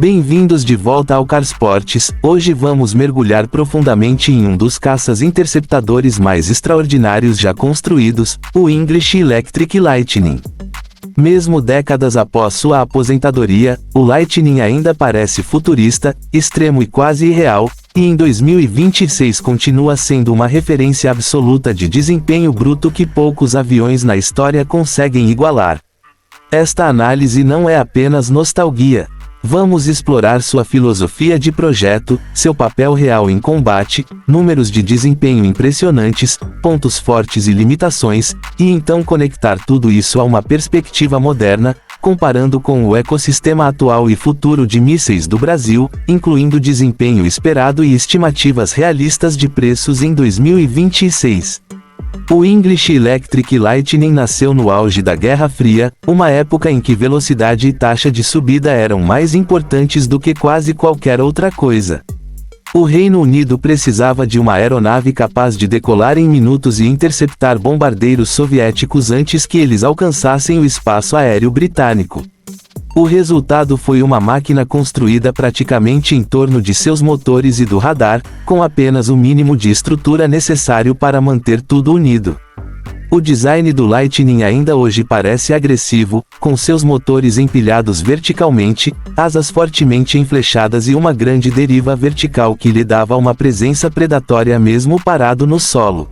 Bem-vindos de volta ao Carsportes. Hoje vamos mergulhar profundamente em um dos caças interceptadores mais extraordinários já construídos, o English Electric Lightning. Mesmo décadas após sua aposentadoria, o Lightning ainda parece futurista, extremo e quase irreal, e em 2026 continua sendo uma referência absoluta de desempenho bruto que poucos aviões na história conseguem igualar. Esta análise não é apenas nostalgia. Vamos explorar sua filosofia de projeto, seu papel real em combate, números de desempenho impressionantes, pontos fortes e limitações, e então conectar tudo isso a uma perspectiva moderna, comparando com o ecossistema atual e futuro de mísseis do Brasil, incluindo desempenho esperado e estimativas realistas de preços em 2026. O English Electric Lightning nasceu no auge da Guerra Fria, uma época em que velocidade e taxa de subida eram mais importantes do que quase qualquer outra coisa. O Reino Unido precisava de uma aeronave capaz de decolar em minutos e interceptar bombardeiros soviéticos antes que eles alcançassem o espaço aéreo britânico. O resultado foi uma máquina construída praticamente em torno de seus motores e do radar, com apenas o mínimo de estrutura necessário para manter tudo unido. O design do Lightning ainda hoje parece agressivo, com seus motores empilhados verticalmente, asas fortemente enflechadas e uma grande deriva vertical que lhe dava uma presença predatória mesmo parado no solo.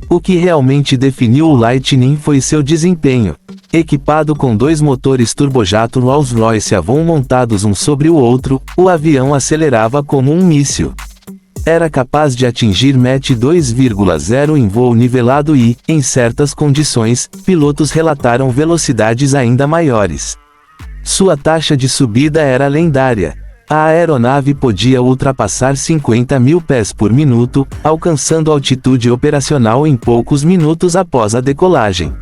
O que realmente definiu o Lightning foi seu desempenho. Equipado com dois motores turbojato Rolls-Royce Avon montados um sobre o outro, o avião acelerava como um míssil. Era capaz de atingir Mach 2,0 em voo nivelado e, em certas condições, pilotos relataram velocidades ainda maiores. Sua taxa de subida era lendária. A aeronave podia ultrapassar 50.000 pés por minuto, alcançando altitude operacional em poucos minutos após a decolagem.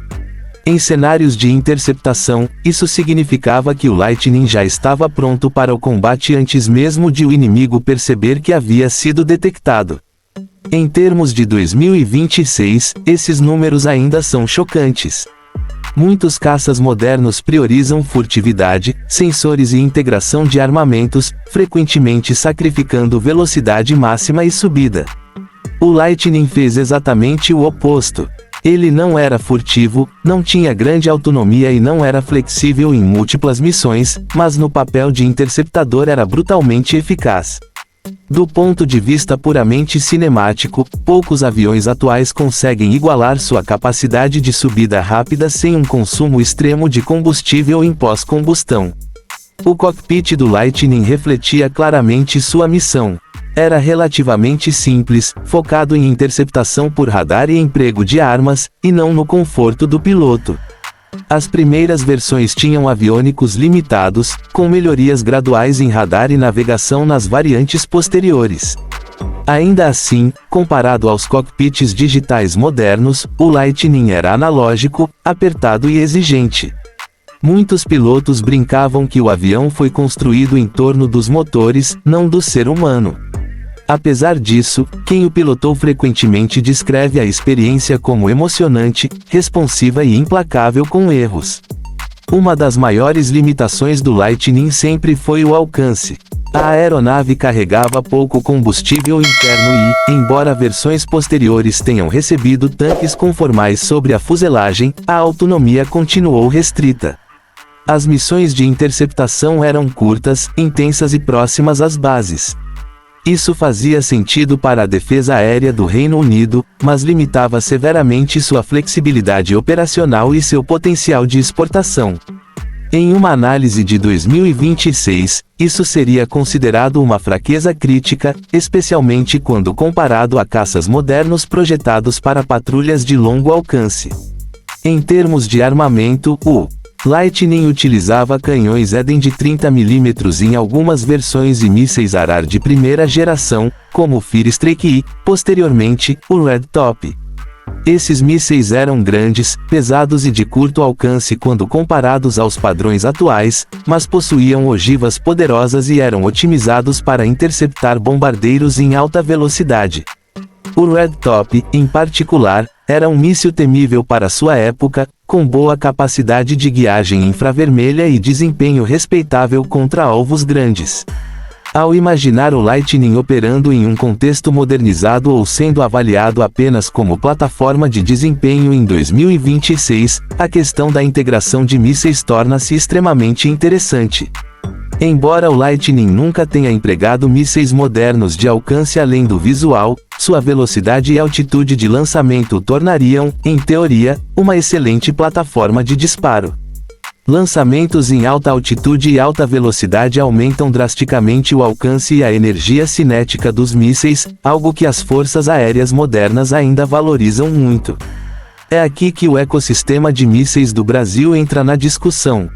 Em cenários de interceptação, isso significava que o Lightning já estava pronto para o combate antes mesmo de o inimigo perceber que havia sido detectado. Em termos de 2026, esses números ainda são chocantes. Muitos caças modernos priorizam furtividade, sensores e integração de armamentos, frequentemente sacrificando velocidade máxima e subida. O Lightning fez exatamente o oposto. Ele não era furtivo, não tinha grande autonomia e não era flexível em múltiplas missões, mas no papel de interceptador era brutalmente eficaz. Do ponto de vista puramente cinemático, poucos aviões atuais conseguem igualar sua capacidade de subida rápida sem um consumo extremo de combustível em pós-combustão. O cockpit do Lightning refletia claramente sua missão. Era relativamente simples, focado em interceptação por radar e emprego de armas, e não no conforto do piloto. As primeiras versões tinham aviônicos limitados, com melhorias graduais em radar e navegação nas variantes posteriores. Ainda assim, comparado aos cockpits digitais modernos, o Lightning era analógico, apertado e exigente. Muitos pilotos brincavam que o avião foi construído em torno dos motores, não do ser humano. Apesar disso, quem o pilotou frequentemente descreve a experiência como emocionante, responsiva e implacável com erros. Uma das maiores limitações do Lightning sempre foi o alcance. A aeronave carregava pouco combustível interno e, embora versões posteriores tenham recebido tanques conformais sobre a fuselagem, a autonomia continuou restrita. As missões de interceptação eram curtas, intensas e próximas às bases. Isso fazia sentido para a defesa aérea do Reino Unido, mas limitava severamente sua flexibilidade operacional e seu potencial de exportação. Em uma análise de 2026, isso seria considerado uma fraqueza crítica, especialmente quando comparado a caças modernos projetados para patrulhas de longo alcance. Em termos de armamento, o Lightning utilizava canhões Eden de 30 mm em algumas versões e mísseis Arar de primeira geração, como o Firstrike e, posteriormente, o Red Top. Esses mísseis eram grandes, pesados e de curto alcance quando comparados aos padrões atuais, mas possuíam ogivas poderosas e eram otimizados para interceptar bombardeiros em alta velocidade. O Red Top, em particular, era um míssil temível para sua época, com boa capacidade de guiagem infravermelha e desempenho respeitável contra alvos grandes. Ao imaginar o Lightning operando em um contexto modernizado ou sendo avaliado apenas como plataforma de desempenho em 2026, a questão da integração de mísseis torna-se extremamente interessante. Embora o Lightning nunca tenha empregado mísseis modernos de alcance além do visual, sua velocidade e altitude de lançamento o tornariam, em teoria, uma excelente plataforma de disparo. Lançamentos em alta altitude e alta velocidade aumentam drasticamente o alcance e a energia cinética dos mísseis, algo que as forças aéreas modernas ainda valorizam muito. É aqui que o ecossistema de mísseis do Brasil entra na discussão.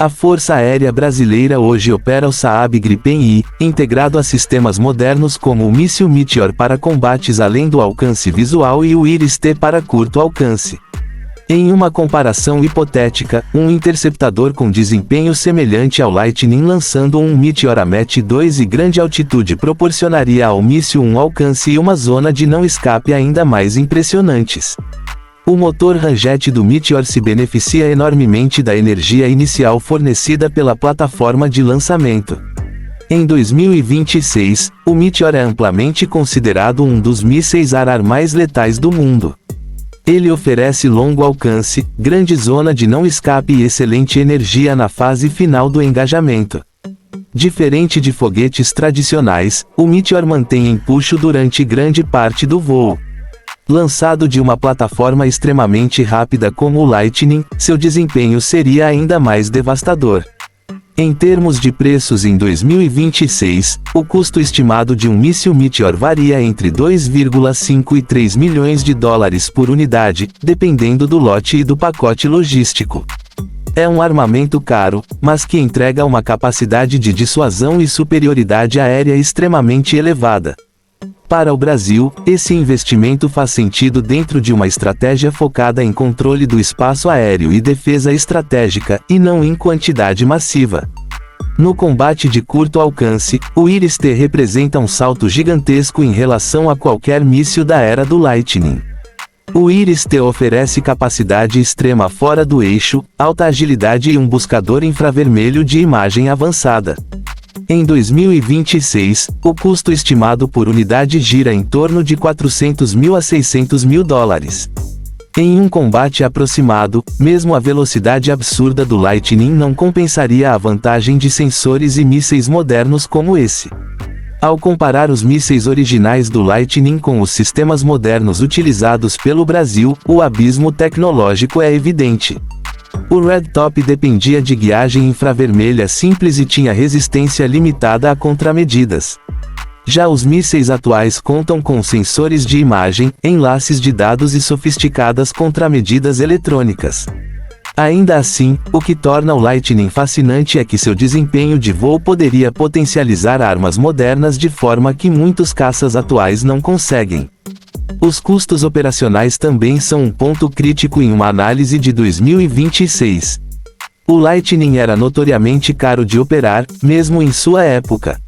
A Força Aérea Brasileira hoje opera o Saab Gripen I, integrado a sistemas modernos como o míssil Meteor para combates além do alcance visual e o Iris-T para curto alcance. Em uma comparação hipotética, um interceptador com desempenho semelhante ao Lightning lançando um Meteor a Mach 2 e grande altitude proporcionaria ao míssil um alcance e uma zona de não escape ainda mais impressionantes. O motor ramjet do Meteor se beneficia enormemente da energia inicial fornecida pela plataforma de lançamento. Em 2026, o Meteor é amplamente considerado um dos mísseis ar-ar mais letais do mundo. Ele oferece longo alcance, grande zona de não escape e excelente energia na fase final do engajamento. Diferente de foguetes tradicionais, o Meteor mantém empuxo durante grande parte do voo. Lançado de uma plataforma extremamente rápida como o Lightning, seu desempenho seria ainda mais devastador. Em termos de preços em 2026, o custo estimado de um míssil Meteor varia entre 2,5 e 3 milhões de dólares por unidade, dependendo do lote e do pacote logístico. É um armamento caro, mas que entrega uma capacidade de dissuasão e superioridade aérea extremamente elevada. Para o Brasil, esse investimento faz sentido dentro de uma estratégia focada em controle do espaço aéreo e defesa estratégica, e não em quantidade massiva. No combate de curto alcance, o Iris-T representa um salto gigantesco em relação a qualquer míssil da era do Lightning. O Iris-T oferece capacidade extrema fora do eixo, alta agilidade e um buscador infravermelho de imagem avançada. Em 2026, o custo estimado por unidade gira em torno de 400 mil a 600 mil dólares. Em um combate aproximado, mesmo a velocidade absurda do Lightning não compensaria a vantagem de sensores e mísseis modernos como esse. Ao comparar os mísseis originais do Lightning com os sistemas modernos utilizados pelo Brasil, o abismo tecnológico é evidente. O Red Top dependia de guiagem infravermelha simples e tinha resistência limitada a contramedidas. Já os mísseis atuais contam com sensores de imagem, enlaces de dados e sofisticadas contramedidas eletrônicas. Ainda assim, o que torna o Lightning fascinante é que seu desempenho de voo poderia potencializar armas modernas de forma que muitos caças atuais não conseguem. Os custos operacionais também são um ponto crítico em uma análise de 2026. O Lightning era notoriamente caro de operar, mesmo em sua época.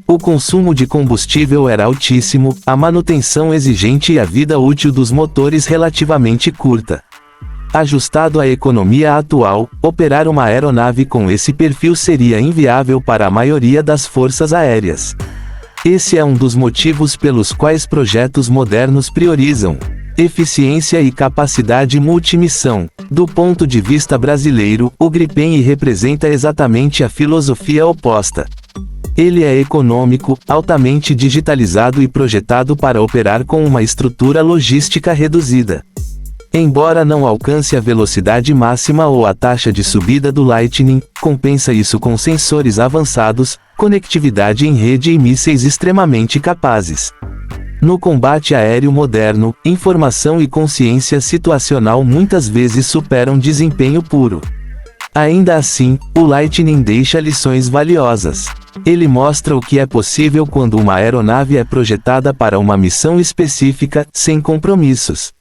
O consumo de combustível era altíssimo, a manutenção exigente e a vida útil dos motores relativamente curta. Ajustado à economia atual, operar uma aeronave com esse perfil seria inviável para a maioria das forças aéreas. Esse é um dos motivos pelos quais projetos modernos priorizam eficiência e capacidade multimissão. Do ponto de vista brasileiro, o Gripen I representa exatamente a filosofia oposta. Ele é econômico, altamente digitalizado e projetado para operar com uma estrutura logística reduzida. Embora não alcance a velocidade máxima ou a taxa de subida do Lightning, compensa isso com sensores avançados, conectividade em rede e mísseis extremamente capazes. No combate aéreo moderno, informação e consciência situacional muitas vezes superam desempenho puro. Ainda assim, o Lightning deixa lições valiosas. Ele mostra o que é possível quando uma aeronave é projetada para uma missão específica, sem compromissos.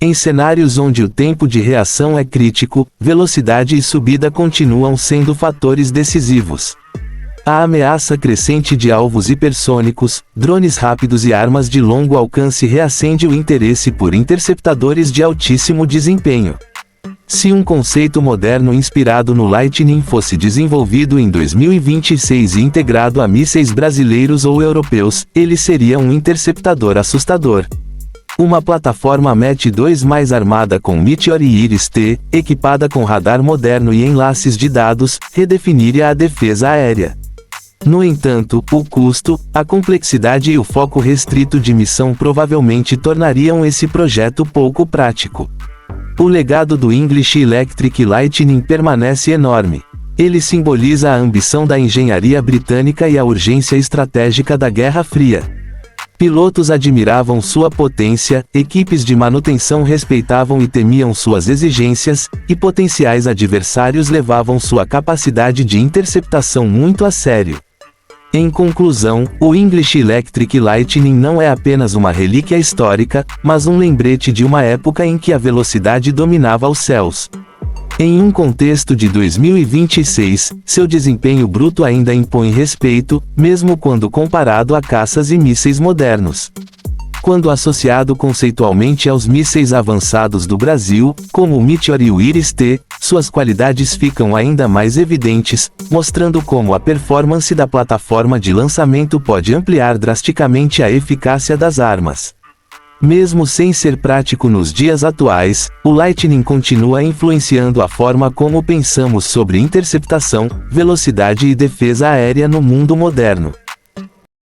Em cenários onde o tempo de reação é crítico, velocidade e subida continuam sendo fatores decisivos. A ameaça crescente de alvos hipersônicos, drones rápidos e armas de longo alcance reacende o interesse por interceptadores de altíssimo desempenho. Se um conceito moderno inspirado no Lightning fosse desenvolvido em 2026 e integrado a mísseis brasileiros ou europeus, ele seria um interceptador assustador. Uma plataforma MET-2 mais armada com Meteor e Iris-T, equipada com radar moderno e enlaces de dados, redefiniria a defesa aérea. No entanto, o custo, a complexidade e o foco restrito de missão provavelmente tornariam esse projeto pouco prático. O legado do English Electric Lightning permanece enorme. Ele simboliza a ambição da engenharia britânica e a urgência estratégica da Guerra Fria. Pilotos admiravam sua potência, equipes de manutenção respeitavam e temiam suas exigências, e potenciais adversários levavam sua capacidade de interceptação muito a sério. Em conclusão, o English Electric Lightning não é apenas uma relíquia histórica, mas um lembrete de uma época em que a velocidade dominava os céus. Em um contexto de 2026, seu desempenho bruto ainda impõe respeito, mesmo quando comparado a caças e mísseis modernos. Quando associado conceitualmente aos mísseis avançados do Brasil, como o Meteor e o Iris-T, suas qualidades ficam ainda mais evidentes, mostrando como a performance da plataforma de lançamento pode ampliar drasticamente a eficácia das armas. Mesmo sem ser prático nos dias atuais, o Lightning continua influenciando a forma como pensamos sobre interceptação, velocidade e defesa aérea no mundo moderno.